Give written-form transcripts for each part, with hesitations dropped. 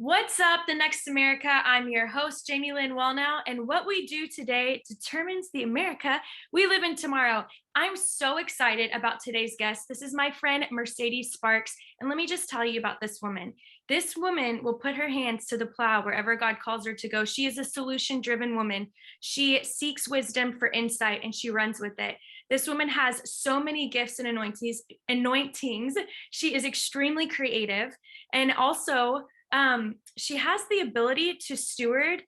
What's up, the next America? I'm your host, Jamie Lynn Wallnow, and what we do today determines the America we live in tomorrow. I'm so excited about today's guest. This is my friend, Mercedes Sparks, and let me just tell you about this woman. This woman will put her hands to the plow wherever God calls her to go. She is a solution-driven woman. She seeks wisdom for insight, and she runs with it. This woman has so many gifts and anointings. She is extremely creative, and also she has the ability to steward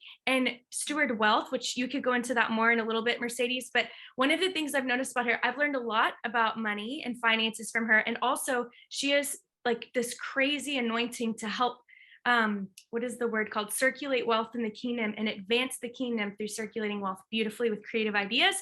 wealth, which you could go into that more in a little bit, Mercedes. But one of the things I've noticed about her, I've learned a lot about money and finances from her. And also, she has like this crazy anointing to help. What is the word called? Circulate wealth in the kingdom and advance the kingdom through circulating wealth beautifully with creative ideas.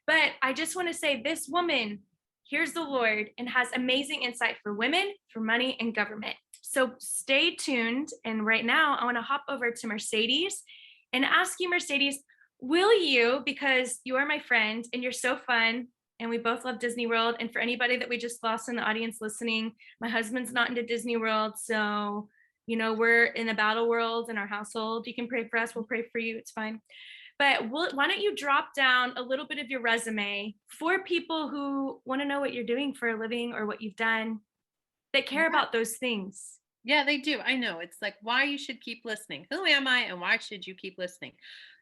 But I just want to say this woman hears the Lord and has amazing insight for women, for money, and government. So stay tuned. And right now, I want to hop over to Mercedes and ask you, Mercedes, will you, because you are my friend and you're so fun, and we both love Disney World. And for anybody that we just lost in the audience listening, my husband's not into Disney World. So, we're in a battle world in our household. You can pray for us. We'll pray for you. It's fine. But why don't you drop down a little bit of your resume for people who want to know what you're doing for a living or what you've done that care Yeah. about those things? Yeah, they do. I know. It's like why you should keep listening. Who am I and why should you keep listening?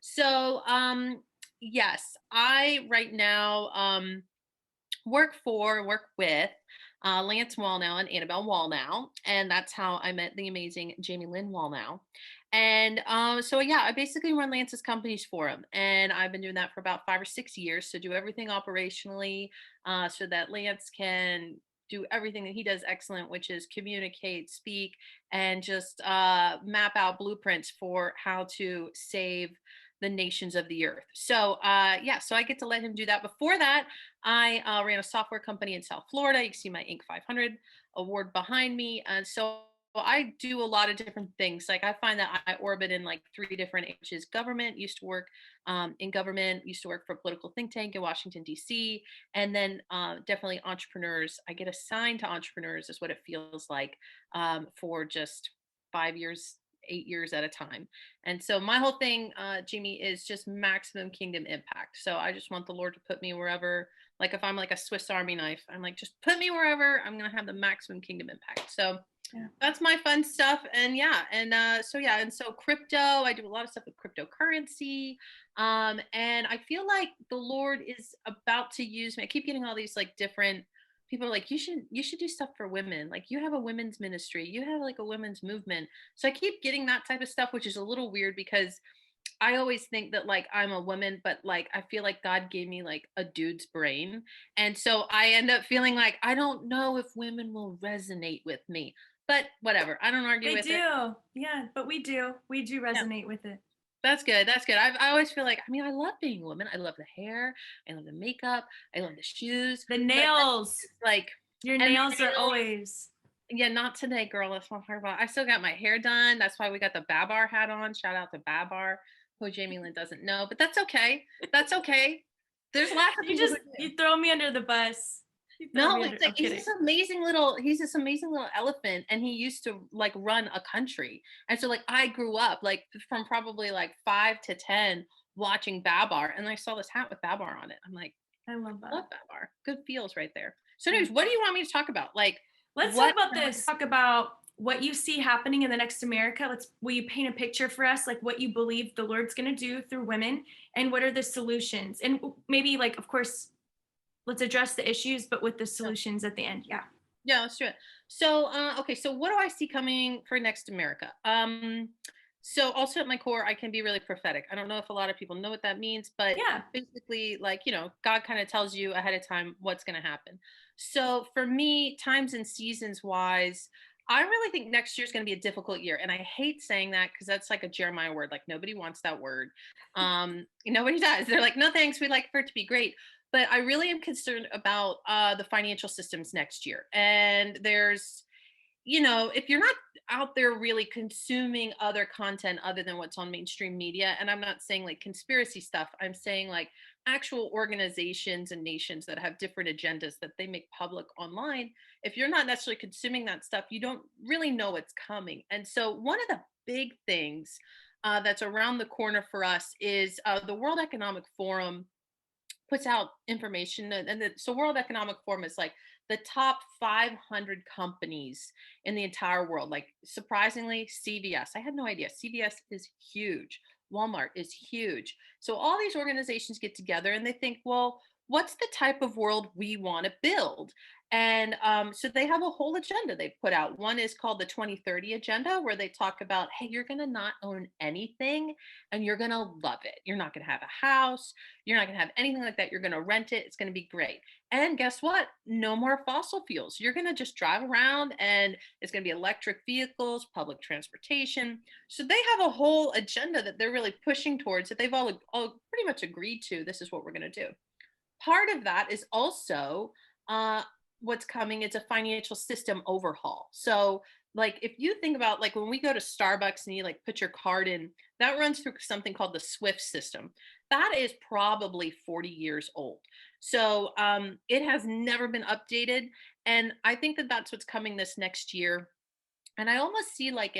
So, yes, I right now work with Lance Wallnow and Annabelle Wallnow, and that's how I met the amazing Jamie Lynn Wallnow. And so yeah, I basically run Lance's companies for him, and I've been doing that for about 5 or 6 years. So do everything operationally, so that Lance can do everything that he does excellent, which is communicate, speak, and just map out blueprints for how to save the nations of the earth. So yeah, so I get to let him do that. Before that, I ran a software company in South Florida. You can see my Inc. 500 award behind me. And so I do a lot of different things. Like I find that I orbit in like three different areas. Government, used to work in government, used to work for a political think tank in Washington, D.C. And then definitely entrepreneurs. I get assigned to entrepreneurs is what it feels like for just 5 years, 8 years at a time. And so my whole thing, Jimmy, is just maximum kingdom impact. So I just want the Lord to put me wherever, like if I'm like a Swiss Army knife, I'm like, just put me wherever I'm going to have the maximum kingdom impact. So Yeah. that's my fun stuff. And yeah, and so crypto, I do a lot of stuff with cryptocurrency. And I feel like the Lord is about to use me. I keep getting all these like different people are like, you should do stuff for women. Like you have a women's ministry, you have like a women's movement. So I keep getting that type of stuff, which is a little weird because I always think that like I'm a woman, but like I feel like God gave me like a dude's brain. And so I end up feeling like I don't know if women will resonate with me. But whatever. I don't argue They with it. do. Yeah, but we do. We do Yeah. resonate with it. That's good. That's good. I always feel like, I mean, I love being a woman. I love the hair. I love the makeup. I love the shoes. The But nails. it's like, Your and the nails are nails, always. yeah, not today, girl. That's what I'm talking about. I still got my hair done. That's why we got the Babar hat on. Shout out to Babar, who Jamie Lynn doesn't know, but that's okay. That's okay. There's lots of people who do. You throw me under the bus. You throw No, me under. it's like I'm kidding. he's this amazing little elephant, and he used to like run a country. And so like I grew up like from probably like 5 to 10 watching Babar, and I saw this hat with Babar on it. I'm like, I love love that. Babar. Good feels right there. So Yeah. anyways, what do you want me to talk about? Like Let's talk what about this. Talk about what you see happening in the next America. Will you paint a picture for us, like what you believe the Lord's going to do through women, and what are the solutions? And maybe, like, of course, let's address the issues, but with the solutions at the end. Yeah. Yeah, let's do it. So, okay, so what do I see coming for next America? So also at my core, I can be really prophetic. I don't know if a lot of people know what that means, but Yeah. basically, like, God kind of tells you ahead of time what's going to happen. So for me, times and seasons wise, I really think next year is going to be a difficult year. And I hate saying that because that's like a Jeremiah word. Like nobody wants that word. Nobody does. They're like, no, thanks. We'd like for it to be great, but I really am concerned about the financial systems next year. And if you're not out there really consuming other content other than what's on mainstream media, and I'm not saying like conspiracy stuff, I'm saying like actual organizations and nations that have different agendas that they make public online. If you're not necessarily consuming that stuff, you don't really know what's coming. And so one of the big things that's around the corner for us is the World Economic Forum puts out information, so World Economic Forum is like the top 500 companies in the entire world. Like surprisingly, CVS. I had no idea. CVS is huge. Walmart is huge. So all these organizations get together and they think, well, what's the type of world we want to build? And so they have a whole agenda they put out. One is called the 2030 agenda, where they talk about, hey, you're going to not own anything and you're going to love it. You're not going to have a house. You're not going to have anything like that. You're going to rent it. It's going to be great. And guess what? No more fossil fuels. You're going to just drive around and it's going to be electric vehicles, public transportation. So they have a whole agenda that they're really pushing towards that they've all pretty much agreed to. This is what we're going to do. Part of that is also uh, what's coming. It's a financial system overhaul. So like if you think about like when we go to Starbucks and you like put your card in, that runs through something called the Swift system. That is probably 40 years old. So it has never been updated. And I think that that's what's coming this next year. And I almost see like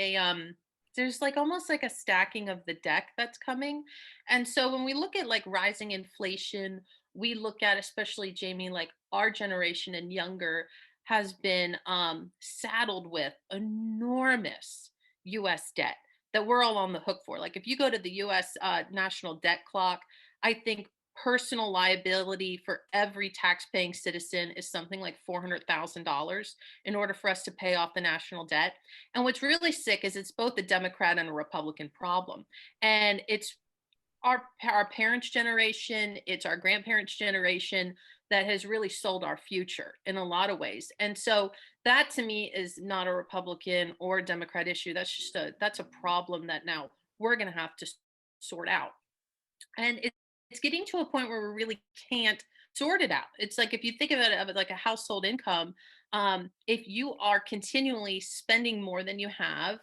there's like almost like a stacking of the deck that's coming. And so when we look at like rising inflation, we look at, especially Jamie, like our generation and younger has been saddled with enormous US debt that we're all on the hook for. Like if you go to the US national debt clock, I think personal liability for every tax-paying citizen is something like $400,000 in order for us to pay off the national debt. And what's really sick is it's both a Democrat and a Republican problem. And it's our parents' generation, it's our grandparents' generation that has really sold our future in a lot of ways. And so that to me is not a Republican or a Democrat issue. That's a problem that now we're going to have to sort out. And it's getting to a point where we really can't sort it out. It's like if you think of it like a household income, if you are continually spending more than you have,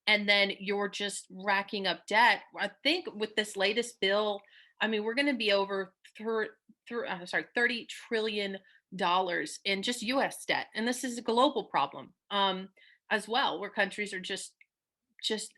and then you're just racking up debt. I think with this latest bill, I mean, we're going to be over $30 trillion in just U.S. debt, and this is a global problem as well, where countries are just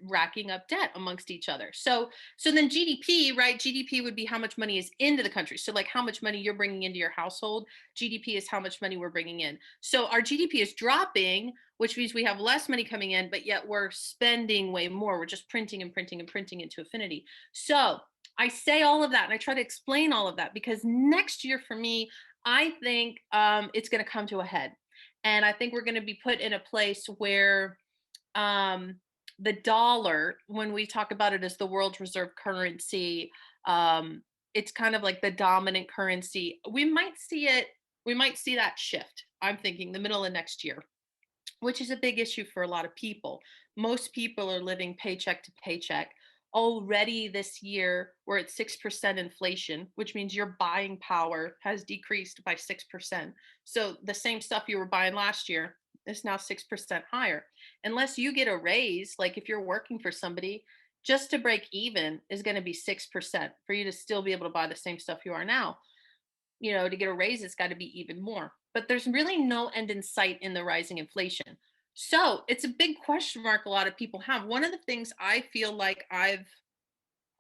racking up debt amongst each other. So then GDP, right? GDP would be how much money is into the country. So like how much money you're bringing into your household. GDP is how much money we're bringing in. So our GDP is dropping, which means we have less money coming in, but yet we're spending way more. We're just printing and printing and printing into infinity. So I say all of that and I try to explain all of that because next year for me, I think it's going to come to a head. And I think we're going to be put in a place where um, the dollar, when we talk about it as the world's reserve currency, it's kind of like the dominant currency. We might see that shift. I'm thinking the middle of next year, which is a big issue for a lot of people. Most people are living paycheck to paycheck. Already this year, we're at 6% inflation, which means your buying power has decreased by 6%. So the same stuff you were buying last year is now 6% higher. Unless you get a raise, like if you're working for somebody, just to break even is going to be 6% for you to still be able to buy the same stuff you are now. To get a raise, it's got to be even more. But there's really no end in sight in the rising inflation. So it's a big question mark a lot of people have. One of the things I feel like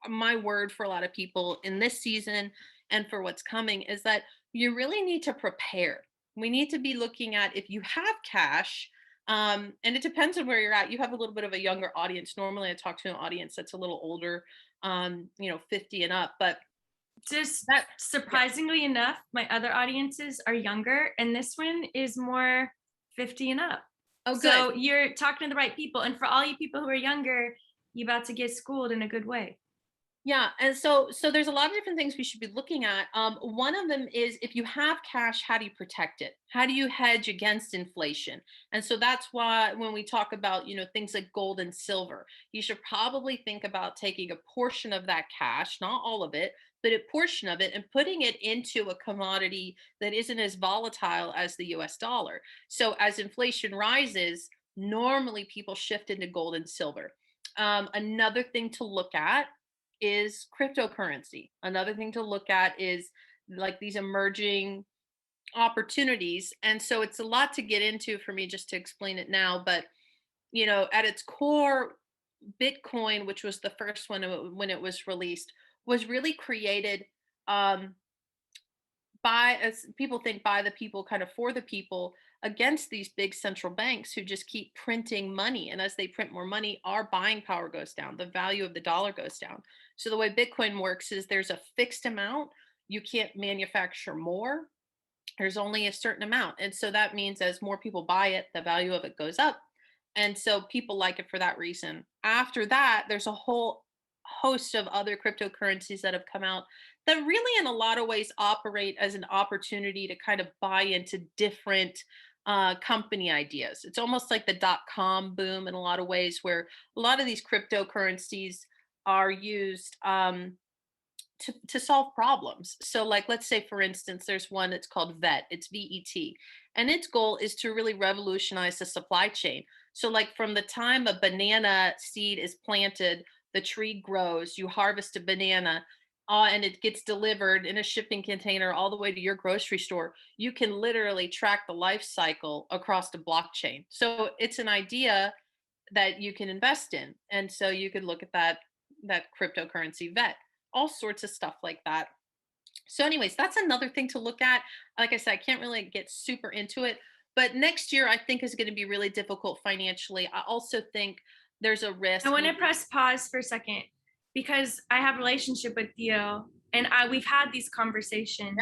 my word for a lot of people in this season and for what's coming is that you really need to prepare. We need to be looking at if you have cash, and it depends on where you're at. You have a little bit of a younger audience. Normally, I talk to an audience that's a little older, 50 and up. But Just that, yeah. surprisingly enough, my other audiences are younger, and this one is more 50 and up. Oh, good. So you're talking to the right people. And for all you people who are younger, you about to get schooled in a good way. Yeah, and so there's a lot of different things we should be looking at. One of them is if you have cash, how do you protect it? How do you hedge against inflation? And so that's why when we talk about things like gold and silver, you should probably think about taking a portion of that cash, not all of it, but a portion of it, and putting it into a commodity that isn't as volatile as the U.S. dollar. So as inflation rises, normally people shift into gold and silver. Another thing to look at is cryptocurrency. Another thing to look at is like these emerging opportunities. And so it's a lot to get into for me just to explain it now. But, at its core, Bitcoin, which was the first one when it was released, was really created um, by, as people think, by the people, kind of for the people, against these big central banks who just keep printing money. And as they print more money, our buying power goes down, the value of the dollar goes down. So the way Bitcoin works is there's a fixed amount. You can't manufacture more. There's only a certain amount. And so that means as more people buy it, the value of it goes up. And so people like it for that reason. After that, there's a whole host of other cryptocurrencies that have come out that really, in a lot of ways, operate as an opportunity to kind of buy into different company ideas. It's almost like the dot com boom in a lot of ways, where a lot of these cryptocurrencies are used. To solve problems. So, like, let's say, for instance, there's one that's called VET, it's VET, and its goal is to really revolutionize the supply chain. So, like, from the time a banana seed is planted, the tree grows, you harvest a banana. And it gets delivered in a shipping container all the way to your grocery store. You can literally track the life cycle across the blockchain. So it's an idea that you can invest in. And so you could look at that cryptocurrency VET, all sorts of stuff like that. So anyways, that's another thing to look at. Like I said, I can't really get super into it, but next year I think is going to be really difficult financially. I also think there's a I risk. want to press pause for a second because I have a relationship with Theo and we've had these Yeah. conversations,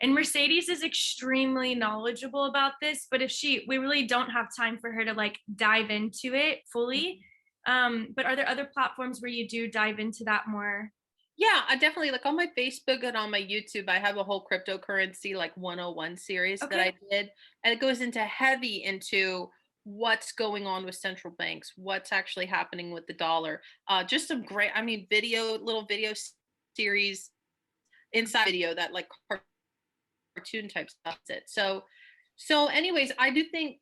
and Mercedes is extremely knowledgeable about this, but if we really don't have time for her to like dive into it fully. But are there other platforms where you do dive into that more? Yeah, I definitely, like, on my Facebook and on my YouTube, I have a whole cryptocurrency like 101 series that Okay. I did. And it goes into heavy into what's going on with central banks, what's actually happening with the dollar. Just some great, I mean, little video series inside video that like cartoon type stuff. It. So anyways, I do think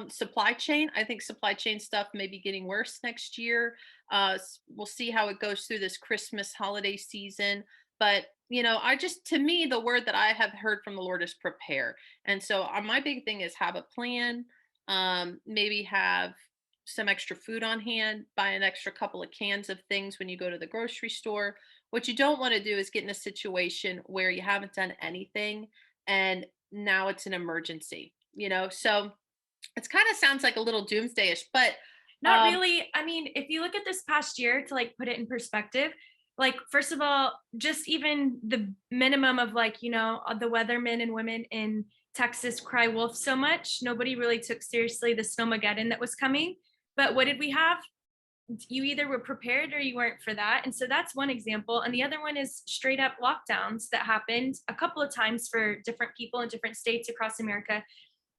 supply chain. I think supply chain stuff may be getting worse next year. We'll see how it goes through this Christmas holiday season. But I just, to me, the word that I have heard from the Lord is prepare. And so my big thing is have a plan. Maybe have some extra food on hand, buy an extra couple of cans of things when you go to the grocery store. What you don't want to do is get in a situation where you haven't done anything and now it's an emergency, so it's kind of sounds like a little doomsday-ish, but Not um really. I mean, if you look at this past year to like put it in perspective, like first of all, just even the minimum of like, the weathermen and women in Texas cry wolf so much. Nobody really took seriously the Snowmageddon that was coming. But what did we have? You either were prepared or you weren't for that. And so that's one example. And the other one is straight up lockdowns that happened a couple of times for different people in different states across America.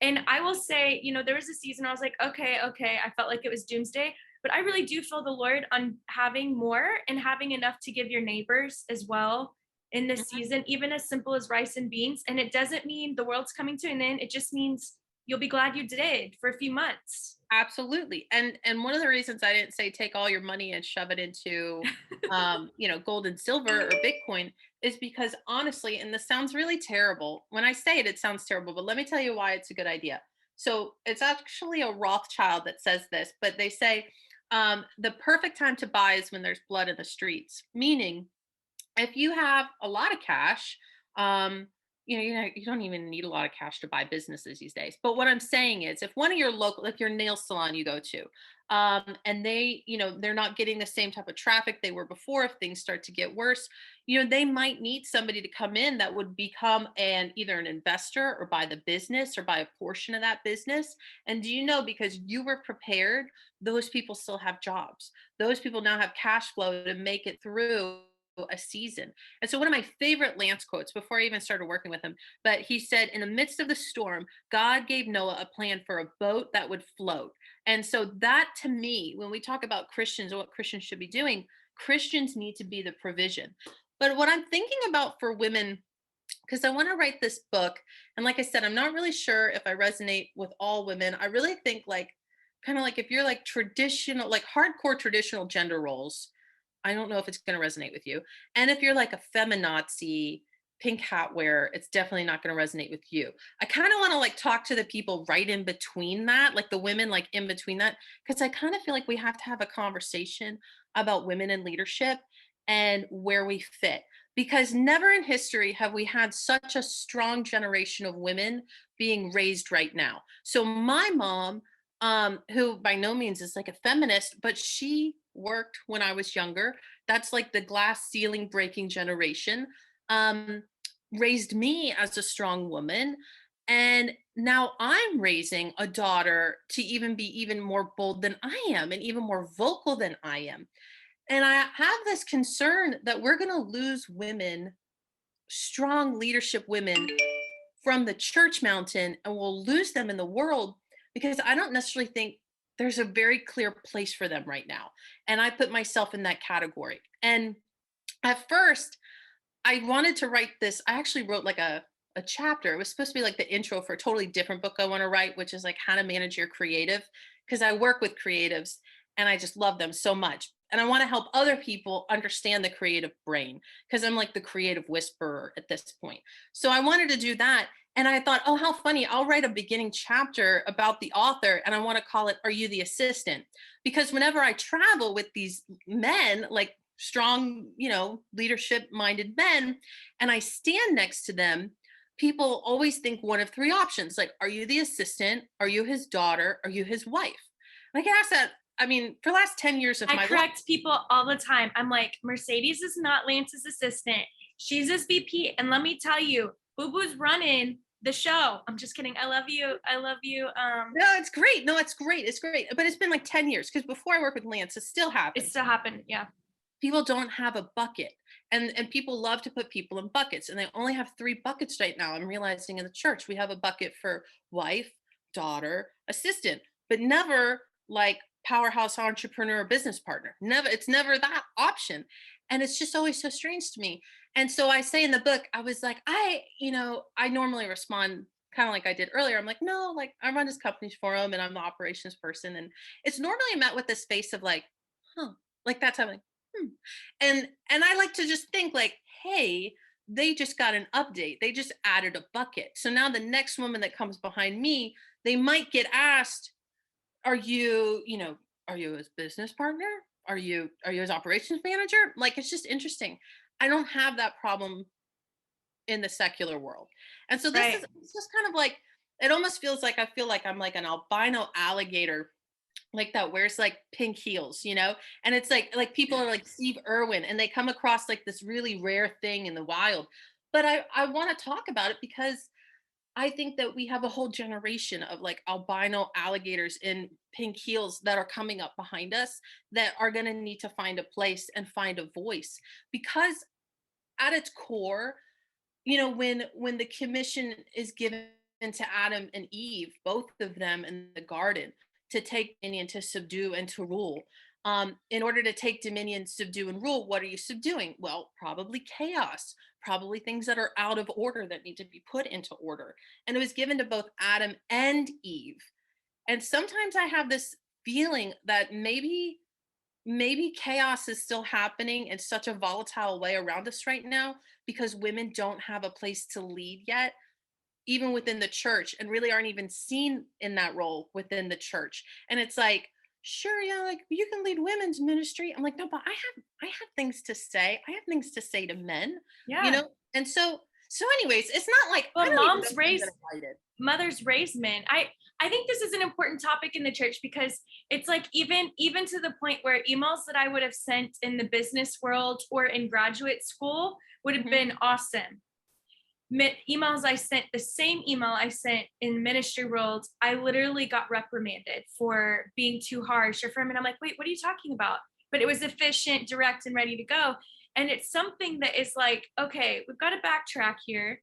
And I will say, there was a season I was like, okay, okay. I felt like it was doomsday, but I really do feel the Lord on having more and having enough to give your neighbors as well in this mhm. season, even as simple as rice and beans. And it doesn't mean the world's coming to an end. It just means you'll be glad you did for a few months. Absolutely. And one of the reasons I didn't say take all your money and shove it into gold and silver or Bitcoin is because, honestly, and this sounds really terrible. When I say it, it sounds terrible, but let me tell you why it's a good idea. So it's actually a Rothschild that says this, but they say the perfect time to buy is when there's blood in the streets, meaning if you have a lot of cash, you don't even need a lot of cash to buy businesses these days. But what I'm saying is, if one of your local, like your nail salon you go to, and they're not getting the same type of traffic they were before, if things start to get worse, they might need somebody to come in that would become either an investor or buy the business or buy a portion of that business. And do you know, because you were prepared, those people still have jobs. Those people now have cash flow to make it through a season. And so one of my favorite Lance quotes before I even started working with him, but he said, in the midst of the storm, God gave Noah a plan for a boat that would float. And so that, to me, when we talk about Christians and what Christians should be doing, Christians need to be the provision. But what I'm thinking about for women, because I want to write this book, and like I said, I'm not really sure if I resonate with all women. I really think, like, kind of like, if you're like traditional, like hardcore traditional gender roles, I don't know if it's going to resonate with you. And if you're like a feminazi, pink hat wear, it's definitely not going to resonate with you. I kind of want to like talk to the people right in between that, like the women like in between that, because I kind of feel like we have to have a conversation about women in leadership and where we fit. Because never in history have we had such a strong generation of women being raised right now. So my mom, who by no means is like a feminist, but she worked when I was younger. That's like the glass ceiling breaking generation. Um, Raised me as a strong woman. And now I'm raising a daughter to even be even more bold than I am and even more vocal than I am. And I have this concern that we're going to lose women, strong leadership women from the church mountain, and we'll lose them in the world because I don't necessarily think there's a very clear place for them right now. And I put myself in that category. And at first, I wanted to write this. I actually wrote like a chapter. It was supposed to be like the intro for a totally different book I want to write, which is like how to manage your creative. Because I work with creatives and I just love them so much. And I want to help other people understand the creative brain because I'm like the creative whisperer at this point. So I wanted to do that. And I thought, oh, how funny. I'll write a beginning chapter about the author and I want to call it, Are You the Assistant? Because whenever I travel with these men, like strong, leadership minded men, and I stand next to them, people always think one of three options like, are you the assistant? Are you his daughter? Are you his wife? And I get asked that, I mean, for the last 10 years of I my life. correct people all the time. I'm like, Mercedes is not Lance's assistant. She's his VP. And let me tell you, Boo Boo's running the show. I'm just kidding. I love you. I love you. No, it's great. No, it's great. It's great. But it's been like 10 years because before I worked with Lance, it still It happens. still happened. Yeah. People don't have a bucket. And people love to put people in buckets. And they only have three buckets right now. I'm realizing in the church, we have a bucket for wife, daughter, assistant, but never like powerhouse entrepreneur business partner. Never, it's never that option. And it's just always so strange to me. And so I say in the book, I was like, I normally respond kind of like I did earlier. I'm like, no, like I run this company's for him and I'm the operations person. And it's normally met with this face of like, huh, like that time, like, hmm. And I like to just think like, hey, they just got an update. They just added a bucket. So now the next woman that comes behind me, they might get asked, are you, are you his business partner? Are you his operations manager? Like it's just interesting. I don't have that problem in the secular world. And so this Right. is it's just kind of like it almost feels like I feel like I'm like an albino alligator like that wears like pink heels, and it's like people are like Steve Irwin and they come across like this really rare thing in the wild. But I want to talk about it because I think that we have a whole generation of like albino alligators in pink heels that are coming up behind us that are going to need to find a place and find a voice because at its core, when the commission is given to Adam and Eve, both of them in the garden, to take dominion, to subdue, and to rule. In order to take dominion, subdue, and rule, what are you subduing? Well, probably chaos, probably things that are out of order that need to be put into order. And it was given to both Adam and Eve. And sometimes I have this feeling that maybe chaos is still happening in such a volatile way around us right now because women don't have a place to lead yet, even within the church, and really aren't even seen in that role within the church. And it's like, sure, yeah, like you can lead women's ministry. I'm like, no, but I have things to say. I have things to say to men, Yeah. And so anyways, it's not like I Well, don't even know if I'm gonna write it. mothers raise men. I think this is an important topic in the church because it's like even to the point where emails that I would have sent in the business world or in graduate school would have Mhm. been awesome. Emails I sent, the same email I sent in ministry world, I literally got reprimanded for being too harsh or firm. And I'm like, wait, what are you talking about? But it was efficient, direct, and ready to go. And it's something that is like, okay, we've got to backtrack here.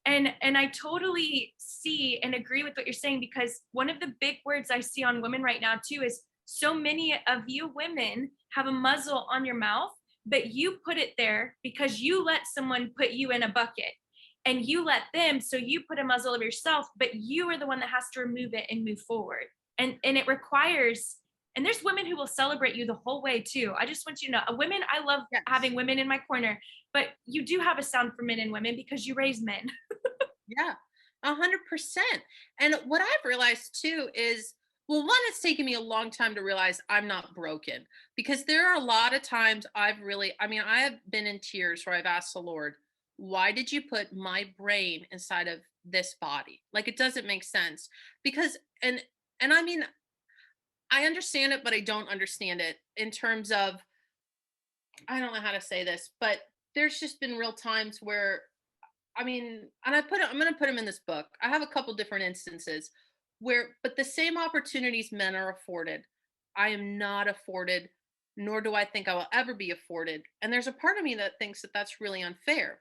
And I totally see and agree with what you're saying because one of the big words I see on women right now too is so many of you women have a muzzle on your mouth, but you put it there because you let someone put you in a bucket and you let them, so you put a muzzle over yourself, but you are the one that has to remove it and move forward. And it requires And there's women who will celebrate you the whole way too. I just want you to know, women, I love Yes. having women in my corner, but you do have a sound for men and women because you raise men. Yeah, 100%. And what I've realized too is, well, one, it's taken me a long time to realize I'm not broken, because there are a lot of times I mean, I have been in tears where I've asked the Lord, why did you put my brain inside of this body? Like, it doesn't make sense. Because, and I mean, I understand it, but I don't understand it in terms of, I don't know how to say this, but there's just been real times where, I mean, and I'm going to put them in this book. I have a couple different instances where, but the same opportunities men are afforded, I am not afforded, nor do I think I will ever be afforded. And there's a part of me that thinks that that's really unfair.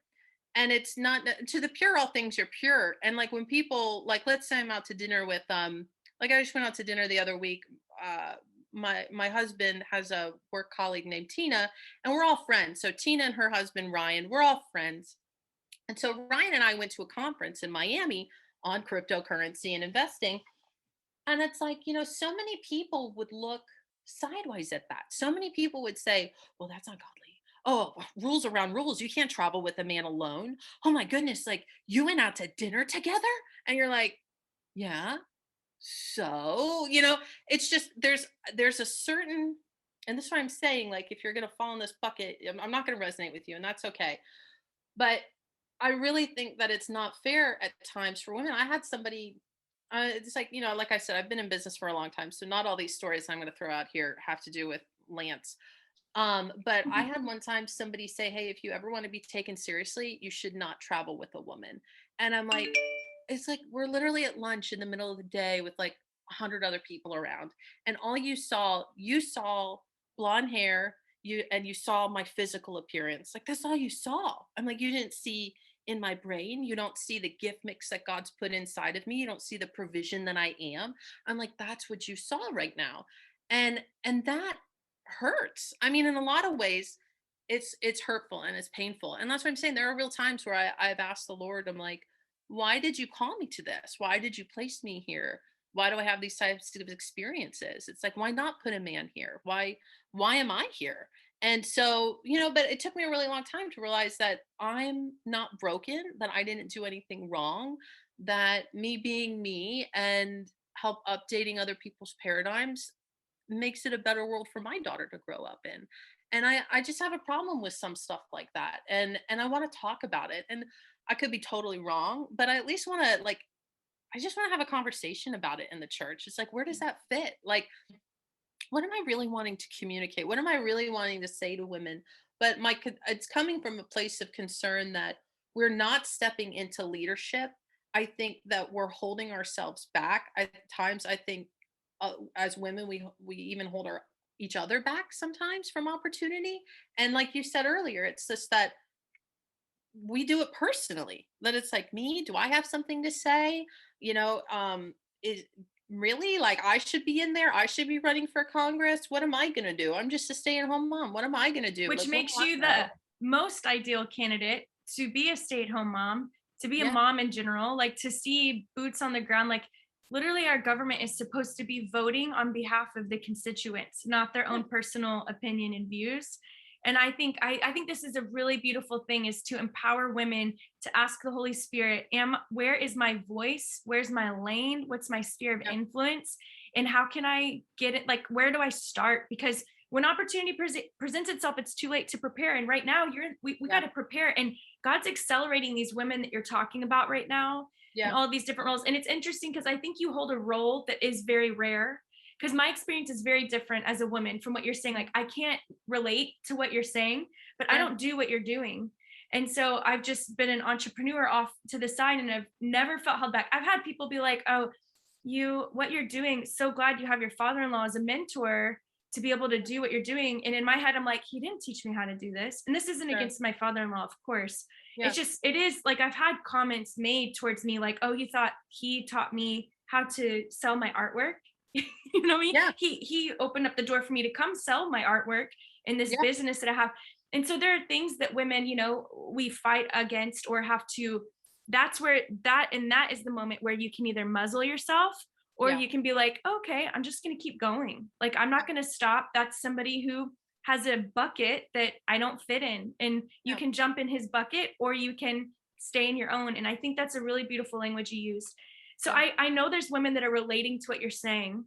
And it's not to the pure, all things are pure. And like when people, like, let's say I'm out to dinner with, like I just went out to dinner the other week. Uh, my husband has a work colleague named Tina, and we're all friends. So Tina and her husband Ryan, we're all friends. And so Ryan and I went to a conference in Miami on cryptocurrency and investing. And it's like, so many people would look sideways at that. So many people would say, well, that's not godly. Oh, rules around rules. You can't travel with a man alone. Oh my goodness. Like, you went out to dinner together? And you're like, yeah. So, it's just, there's a certain, and this is what I'm saying, like, if you're going to fall in this bucket, I'm not going to resonate with you, and that's okay. But I really think that it's not fair at times for women. I had somebody, it's like, like I said, I've been in business for a long time. So not all these stories I'm going to throw out here have to do with Lance. But I had one time somebody say, hey, if you ever want to be taken seriously, you should not travel with a woman. And I'm like, it's like, we're literally at lunch in the middle of the day with like 100 other people around. And all you saw blonde hair, you saw my physical appearance. Like, that's all you saw. I'm like, you didn't see in my brain. You don't see the gift mix that God's put inside of me. You don't see the provision that I am. I'm like, that's what you saw right now. And that hurts. I mean, in a lot of ways, it's hurtful and it's painful. And that's what I'm saying. There are real times where I've asked the Lord, I'm like, why did you call me to this? Why did you place me here? Why do I have these types of experiences? It's like, why not put a man here? Why am I here? And so, but it took me a really long time to realize that I'm not broken, that I didn't do anything wrong, that me being me and help updating other people's paradigms makes it a better world for my daughter to grow up in. And I just have a problem with some stuff like that. And I want to talk about it. And I could be totally wrong, but I at least want to, like, I just want to have a conversation about it in the church. It's like, where does that fit? Like, what am I really wanting to communicate? What am I really wanting to say to women? But it's coming from a place of concern that we're not stepping into leadership. I think that we're holding ourselves back. At times, I think as women, we even hold each other back sometimes from opportunity. And like you said earlier, it's just that we do it personally. That it's like, me, do I have something to say? Is really, like, I should be in there. I should be running for Congress. What am I going to do? I'm just a stay-at-home mom. What am I going to do? Which Like, what do makes I you know? the most ideal candidate to be a stay-at-home mom, to be a Yeah, mom in general, like to see boots on the ground. Like literally our government is supposed to be voting on behalf of the constituents, not their yeah, own personal opinion and views. And I think this is a really beautiful thing, is to empower women to ask the Holy Spirit, where is my voice? Where's my lane? What's my sphere of yeah, influence? And how can I get it? Like, where do I start? Because when opportunity presents itself, it's too late to prepare. And right now we got yeah, to prepare. And God's accelerating these women that you're talking about right now and yeah, all of these different roles. And it's interesting because I think you hold a role that is very rare, because my experience is very different as a woman from what you're saying. Like, I can't relate to what you're saying, but I yeah, don't do what you're doing. And so I've just been an entrepreneur off to the side, and I've never felt held back. I've had people be like, oh, what you're doing, so glad you have your father-in-law as a mentor to be able to do what you're doing. And in my head, I'm like, he didn't teach me how to do this. And this isn't sure, against my father-in-law, of course. yeah, It's just, it is like, I've had comments made towards me like, oh, you thought he taught me how to sell my artwork. You know what I mean? yeah, He opened up the door for me to come sell my artwork in this yeah, business that I have. And so there are things that women, we fight against or have to, that's where that is the moment where you can either muzzle yourself Or Yeah. you can be like, okay, I'm just going to keep going. Like, I'm not going to stop. That's somebody who has a bucket that I don't fit in. And you Yeah. can jump in his bucket or you can stay in your own. And I think that's a really beautiful language you used. So Yeah. I know there's women that are relating to what you're saying.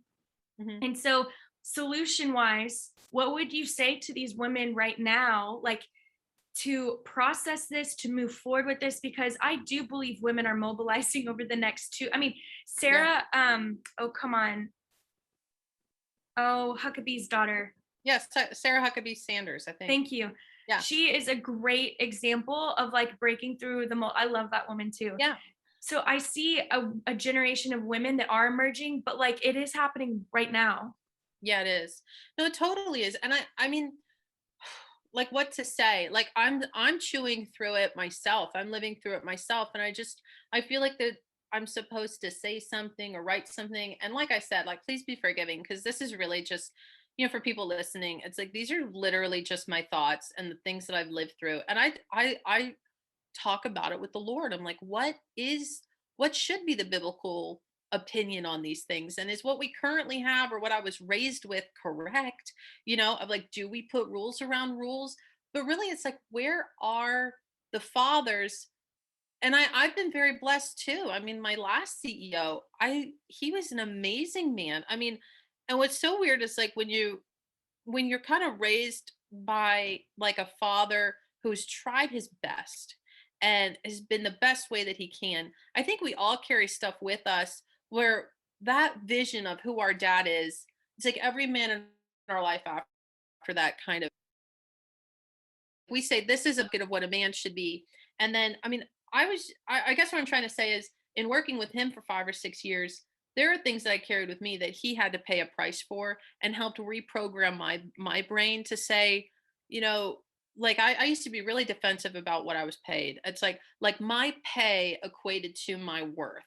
Hmm. And so, solution wise, what would you say to these women right now? Like, to process this, to move forward with this, because I do believe women are mobilizing over the next two. I mean, Yeah. Sarah, oh, come on. Oh, Huckabee's daughter. Yes. Sarah Huckabee Sanders, I think. Thank you. Yeah. She is a great example of like breaking through the mold. I love that woman too. Yeah. So I see a generation of women that are emerging, but like it is happening right now. Yeah, it is. No, it totally is. And I mean, like what to say? Like I'm chewing through it myself. I'm living through it myself. And I feel like that I'm supposed to say something or write something. And like I said, like please be forgiving because this is really just, for people listening, it's like these are literally just my thoughts and the things that I've lived through. And I talk about it with the Lord. I'm like, what should be the biblical opinion on these things? And is what we currently have or what I was raised with correct? Of like, do we put rules around rules? But really it's like, where are the fathers? And I've been very blessed too. I mean, my last CEO, I he was an amazing man. I mean, and what's so weird is like when you're kind of raised by like a father who's tried his best and has been the best way that he can. I think we all carry stuff with us where that vision of who our dad is, it's like every man in our life after that kind of, we say this is a bit of what a man should be. And then, I mean, I guess what I'm trying to say is in working with him for 5 or 6 years, there are things that I carried with me that he had to pay a price for and helped reprogram my brain to say, you know, like I used to be really defensive about what I was paid. It's like my pay equated to my worth.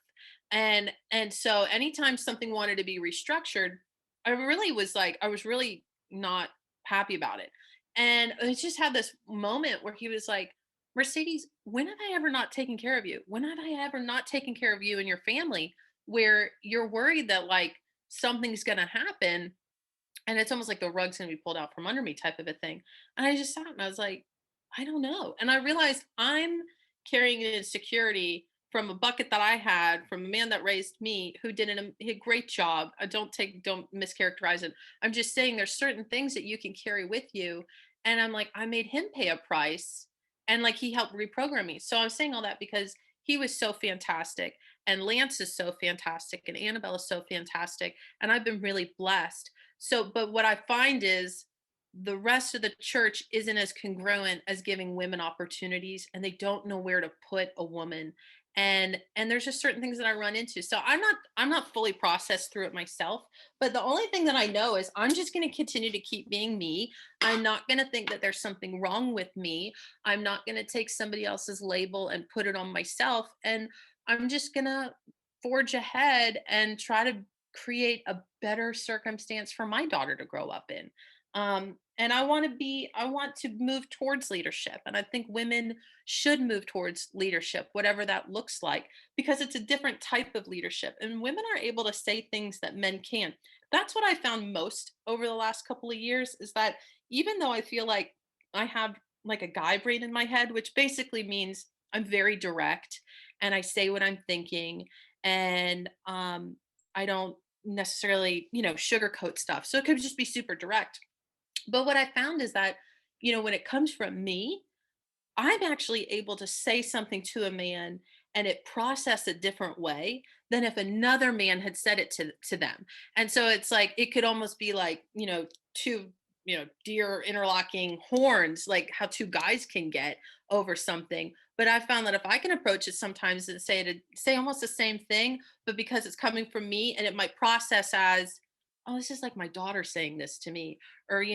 And so anytime something wanted to be restructured, I was really not happy about it. And I just had this moment where he was like, Mercedes, when have I ever not taken care of you? When have I ever not taken care of you and your family where you're worried that like something's going to happen and it's almost like the rug's going to be pulled out from under me type of a thing. And I just sat and I was like, I don't know. And I realized I'm carrying an insecurity from a bucket that I had from a man that raised me who did a great job. I don't mischaracterize it. I'm just saying there's certain things that you can carry with you. And I'm like, I made him pay a price and like he helped reprogram me. So I'm saying all that because he was so fantastic and Lance is so fantastic and Annabelle is so fantastic. And I've been really blessed. So, but what I find is the rest of the church isn't as congruent as giving women opportunities and they don't know where to put a woman. And there's just certain things that I run into. So I'm not fully processed through it myself, but the only thing that I know is I'm just going to continue to keep being me. I'm not going to think that there's something wrong with me. I'm not going to take somebody else's label and put it on myself, and I'm just going to forge ahead and try to create a better circumstance for my daughter to grow up in. And I want to move towards leadership. And I think women should move towards leadership, whatever that looks like, because it's a different type of leadership. And women are able to say things that men can't. That's what I found most over the last couple of years is that even though I feel like I have like a guy brain in my head, which basically means I'm very direct and I say what I'm thinking and I don't necessarily, sugarcoat stuff. So it could just be super direct. But what I found is that, when it comes from me, I'm actually able to say something to a man and it process a different way than if another man had said it to them. And so it's like it could almost be like, two, deer interlocking horns, like how two guys can get over something. But I found that if I can approach it sometimes and say almost the same thing, but because it's coming from me and it might process as, oh, this is like my daughter saying this to me, or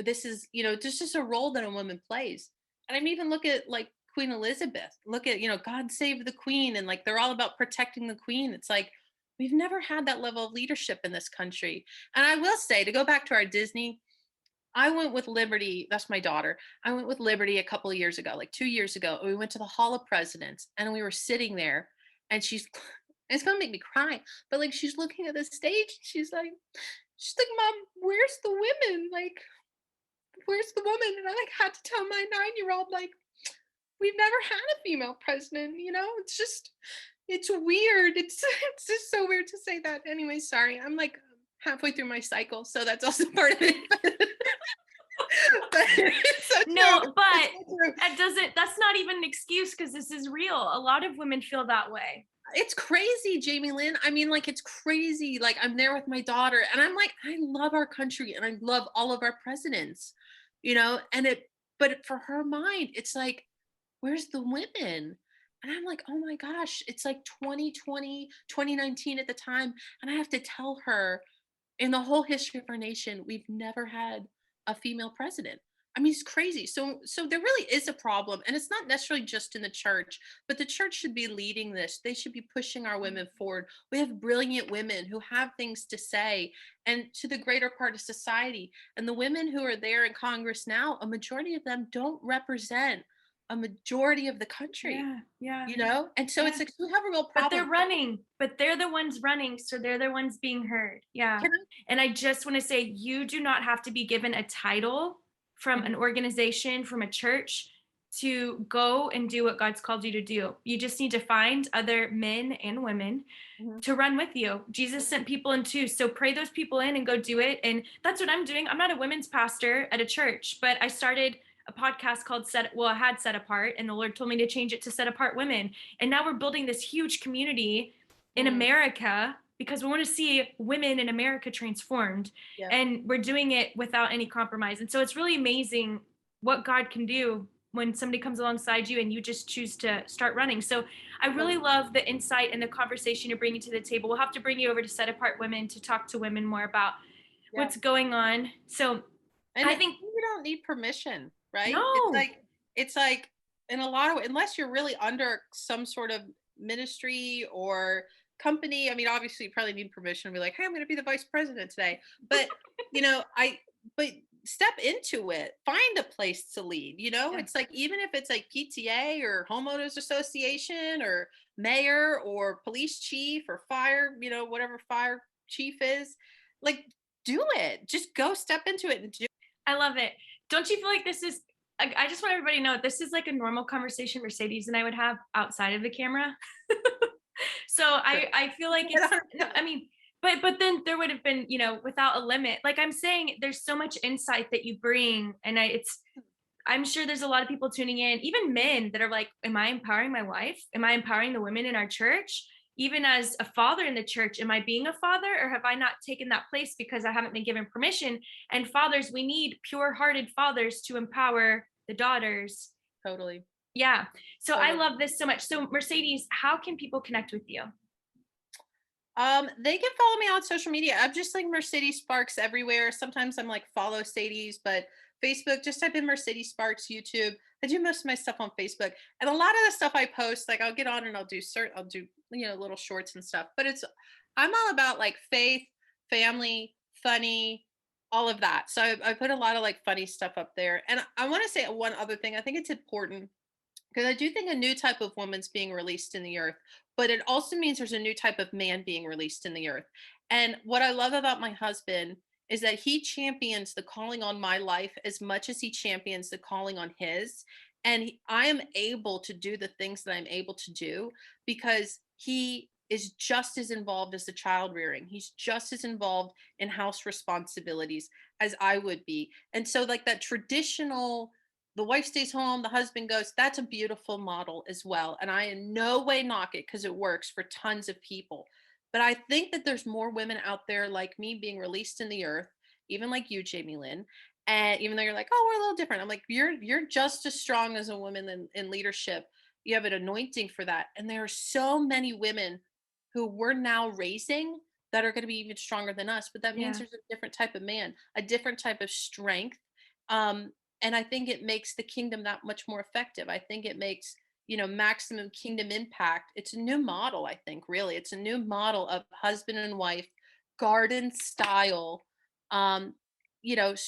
this is, there's just a role that a woman plays. And I mean, even look at like Queen Elizabeth. Look at, God save the Queen. And like they're all about protecting the Queen. It's like we've never had that level of leadership in this country. And I will say, to go back to our Disney, I went with Liberty. That's my daughter. I went with Liberty a couple of years ago, like 2 years ago. We went to the Hall of Presidents and we were sitting there and she's And it's gonna make me cry. But like she's looking at the stage, she's like, Mom, where's the women? Like, where's the woman? And I like had to tell my 9-year-old, like, we've never had a female president, you know? It's just it's weird. It's it's just so weird to say that. Anyway, sorry. I'm like halfway through my cycle, so that's also part of it. But it's so true. No, but It's so true. that's not even an excuse because this is real. A lot of women feel that way. It's crazy, Jamie Lynn. I mean, like, it's crazy. Like, I'm there with my daughter, and I'm like, I love our country and I love all of our presidents, and but for her mind, it's like, where's the women? And I'm like, oh my gosh, it's like 2020, 2019 at the time. And I have to tell her, in the whole history of our nation, we've never had a female president. I mean, it's crazy. So there really is a problem, and it's not necessarily just in the church, but the church should be leading this. They should be pushing our women forward. We have brilliant women who have things to say, and to the greater part of society. And the women who are there in Congress now, a majority of them don't represent a majority of the country, Yeah, yeah, And so it's yeah. like we have a real But problem. they're running, but they're the ones running, so they're the ones being heard. Yeah. Can And I just want to say you do not have to be given a title from I? an organization, from a church to go and do what God's called you to do. You just need to find other men and women Mhm, to run with you. Jesus mhm, sent people in too. So pray those people in and go do it. And that's what I'm doing. I'm not a women's pastor at a church, but I started a podcast called I had Set Apart, and the Lord told me to change it to Set Apart Women. And now we're building this huge community in mm, America because we want to see women in America transformed. yeah, And we're doing it without any compromise. And so it's really amazing what God can do when somebody comes alongside you and you just choose to start running. So I really totally, love the insight and the conversation you're bringing to the table. We'll have to bring you over to Set Apart Women to talk to women more about yeah. what's going on. So And I think, you don't need permission, right? no, It's like in a lot of, unless you're really under some sort of ministry or company. I mean, obviously you probably need permission to be like, hey, I'm going to be the vice president today. But I but step into it. Find a place to lead. yeah, It's like, even if it's like PTA or homeowners association or mayor or police chief or fire, whatever fire chief is, like, do it. Just go step into it and do. I love it. Don't you feel like this is, I just want everybody to know this is like a normal conversation Mercedes and I would have outside of the camera. So I feel like it's, no, I mean, but then there would have been, without a limit. Like I'm saying, there's so much insight that you bring, and I'm sure there's a lot of people tuning in, even men that are like, am I empowering my wife? Am I empowering the women in our church? Even as a father in the church, am I being a father, or have I not taken that place because I haven't been given permission? And fathers, we need pure hearted fathers to empower the daughters. Totally. Yeah. So I Totally. love this so much. So, Mercedes, how can people connect with you? They can follow me on social media. I'm just like Mercedes Sparks everywhere. Sometimes I'm like follow Sadie's, but Facebook, just type in Mercedes Sparks, YouTube. I do most of my stuff on Facebook. And a lot of the stuff I post, like I'll get on and I'll do, little shorts and stuff. But I'm all about like faith, family, funny, all of that. So I put a lot of like funny stuff up there. And I want to say one other thing. I think it's important because I do think a new type of woman's being released in the earth, but it also means there's a new type of man being released in the earth. And what I love about my husband is that he champions the calling on my life as much as he champions the calling on his. And I am able to do the things that I'm able to do because he is just as involved as the child rearing. He's just as involved in house responsibilities as I would be. And so, like, that traditional, the wife stays home, the husband goes, that's a beautiful model as well. And I in no way knock it because it works for tons of people. But I think that there's more women out there like me being released in the earth, even like you, Jamie Lynn. And even though you're like, oh, we're a little different, I'm like, you're just as strong as a woman in leadership. You have an anointing for that. And there are so many women who we're now raising that are going to be even stronger than us. But that means Yeah. there's a different type of man, a different type of strength. Um, and I think it makes the kingdom that much more effective. I think it makes, maximum kingdom impact. It's a new model, I think, really. It's a new model of husband and wife, garden style, um,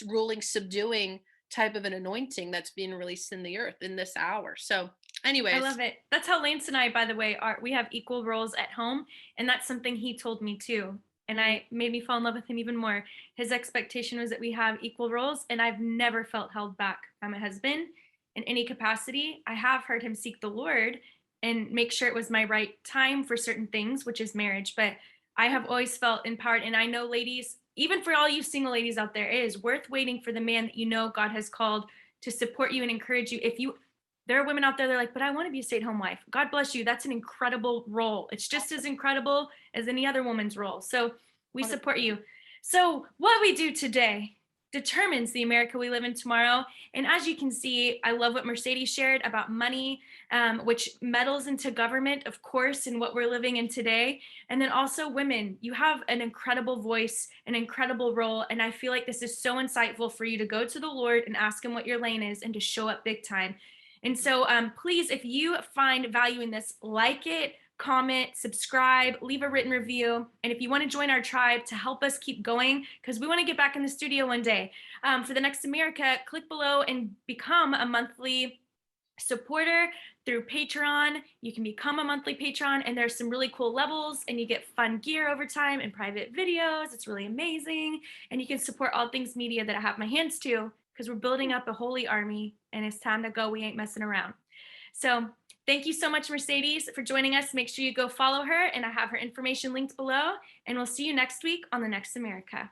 ruling, subduing type of an anointing that's being released in the earth in this hour. So I Anyways, love it. That's how Lance and I, by the way, are. We have equal roles at home, and that's something he told me too. And mm, I made me fall in love with him even more. His expectation was that we have equal roles, and I've never felt held back by my husband in any capacity. I have heard him seek the Lord and make sure it was my right time for certain things, which is marriage. But I have always felt empowered. And I know, ladies, even for all you single ladies out there, it is worth waiting for the man that you know God has called to support you and encourage you. If you There are women out there, they're like, but I want to be a stay-at-home wife. God bless you. That's an incredible role. It's just as incredible as any other woman's role. So we support 100%. you. So what we do today determines the America we live in tomorrow. And as you can see, I love what Mercedes shared about money, which meddles into government, of course, in what we're living in today. And then also women, you have an incredible voice, an incredible role. And I feel like this is so insightful for you to go to the Lord and ask him what your lane is and to show up big time. And so please, if you find value in this, like it, comment, subscribe, leave a written review. And if you want to join our tribe to help us keep going, because we want to get back in the studio one day for the Next America, click below and become a monthly supporter through Patreon. You can become a monthly patron, and there's some really cool levels, and you get fun gear over time and private videos. It's really amazing. And you can support all things media that I have my hands to, because we're building up a holy army and it's time to go. We ain't messing around. So thank you so much, Mercedes, for joining us. Make sure you go follow her, and I have her information linked below. And we'll see you next week on The Next America.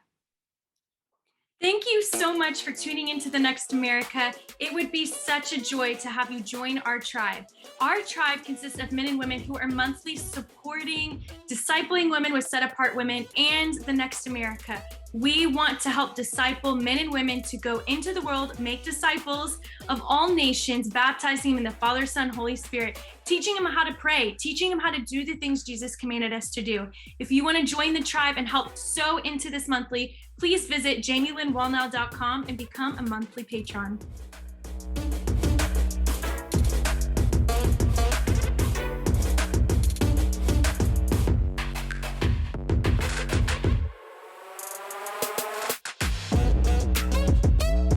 Thank you so much for tuning into The Next America. It would be such a joy to have you join our tribe. Our tribe consists of men and women who are monthly supporting, discipling women with Set Apart Women and The Next America. We want to help disciple men and women to go into the world, make disciples of all nations, baptizing them in the Father, Son, Holy Spirit, teaching them how to pray, teaching them how to do the things Jesus commanded us to do. If you want to join the tribe and help sow into this monthly, please visit jamielinwallnow.com and become a monthly patron.